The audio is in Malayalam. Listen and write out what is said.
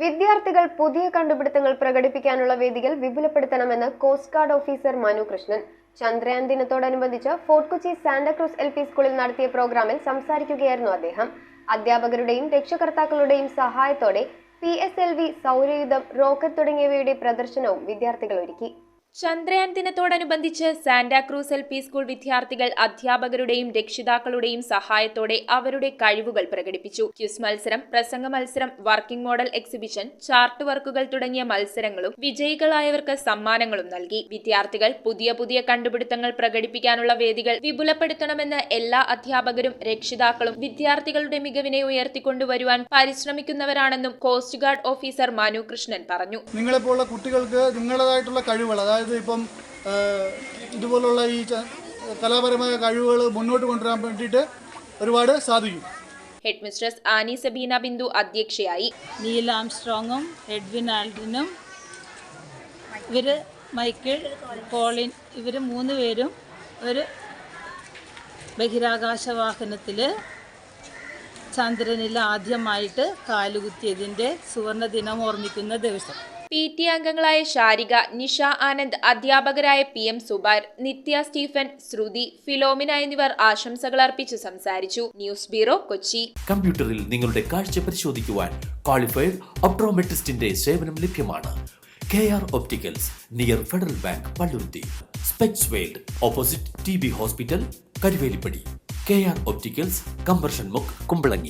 വിദ്യാർത്ഥികൾ പുതിയ കണ്ടുപിടുത്തങ്ങൾ പ്രകടിപ്പിക്കാനുള്ള വേദികൾ വിപുലപ്പെടുത്തണമെന്ന് coast guard officer Manu Krishnan Chandrayaan ദിനത്തോടനുബന്ധിച്ച് ഫോർട്ട് കൊച്ചി സാന്റാക്രൂസ് LP സ്കൂളിൽ നടത്തിയ പ്രോഗ്രാമിൽ സംസാരിക്കുകയായിരുന്നു അദ്ദേഹം. അധ്യാപകരുടെയും രക്ഷകർത്താക്കളുടെയും സഹായത്തോടെ PSLV, സൗരയുധം, റോക്കറ്റ് തുടങ്ങിയവയുടെ പ്രദർശനവും വിദ്യാർത്ഥികൾ ഒരുക്കി. ചന്ദ്രയാൻ ദിനത്തോടനുബന്ധിച്ച് സാന്റാക്രൂസ് LP സ്കൂൾ വിദ്യാർത്ഥികൾ അധ്യാപകരുടെയും രക്ഷിതാക്കളുടെയും സഹായത്തോടെ അവരുടെ കഴിവുകൾ പ്രകടിപ്പിച്ചു. ക്വിസ് മത്സരം, പ്രസംഗ മത്സരം, വർക്കിംഗ് മോഡൽ എക്സിബിഷൻ, ചാർട്ട് വർക്കുകൾ തുടങ്ങിയ മത്സരങ്ങളും വിജയികളായവർക്ക് സമ്മാനങ്ങളും നൽകി. വിദ്യാർത്ഥികൾ പുതിയ കണ്ടുപിടുത്തങ്ങൾ പ്രകടിപ്പിക്കാനുള്ള വേദികൾ വിപുലപ്പെടുത്തണമെന്ന് എല്ലാ അധ്യാപകരും രക്ഷിതാക്കളും വിദ്യാർത്ഥികളുടെ മികവിനെ ഉയർത്തിക്കൊണ്ടുവരുവാൻ പരിശ്രമിക്കുന്നവരാണെന്നും coast guard officer Manu Krishnan പറഞ്ഞു. നിങ്ങളെപ്പോലുള്ള കുട്ടികൾക്ക് നിങ്ങളുടേതായിട്ടുള്ള കഴിവുകൾ, അതായത് ഇപ്പം ഇതുപോലുള്ള ഈ കലാപരമായ കഴിവുകൾ മുന്നോട്ട് കൊണ്ടുവരാൻ വേണ്ടിയിട്ട് ഒരുപാട് സാധിക്കും. ഹെഡ് മിസ്ട്രസ് ആനി സബീന ബിന്ദു അധ്യക്ഷയായി. നീൽ ആംസ്ട്രോങ്ങും എഡ്വിൻ ആൽഡിനും മൈക്കിൾ കോളിൻ ഇവർ 3 പേരും ഒരു ബഹിരാകാശ വാഹനത്തിൽ ചന്ദ്രനിൽ ആദ്യമായിട്ട് കാലുകുത്തിയതിൻ്റെ സുവർണ ദിനം ഓർമ്മിക്കുന്ന ദിവസം. PT അംഗങ്ങളായ ഷാരിക, നിഷ ആനന്ദ്, അധ്യാപകരായ PM സുബൈർ, നിത്യ സ്റ്റീഫൻ, ശ്രുതി, ഫിലോമിന എന്നിവർ ആശംസകൾ അർപ്പിച്ച് സംസാരിച്ചു. News bureau, Kochi. കമ്പ്യൂട്ടറിൽ നിങ്ങളുടെ കാഴ്ച പരിശോധിക്കുവാൻ ക്വാളിഫൈഡ് ഒപ്ട്രോമെട്രിസ്റ്റിന്റെ സേവനം ലഭ്യമാണ്. KR opticals, near federal bank, Palluruthy. Specs world, opposite TB hospital, Karuvelippady. KR opticals, combustion മുക്ക്, കുമ്പളങ്ങി.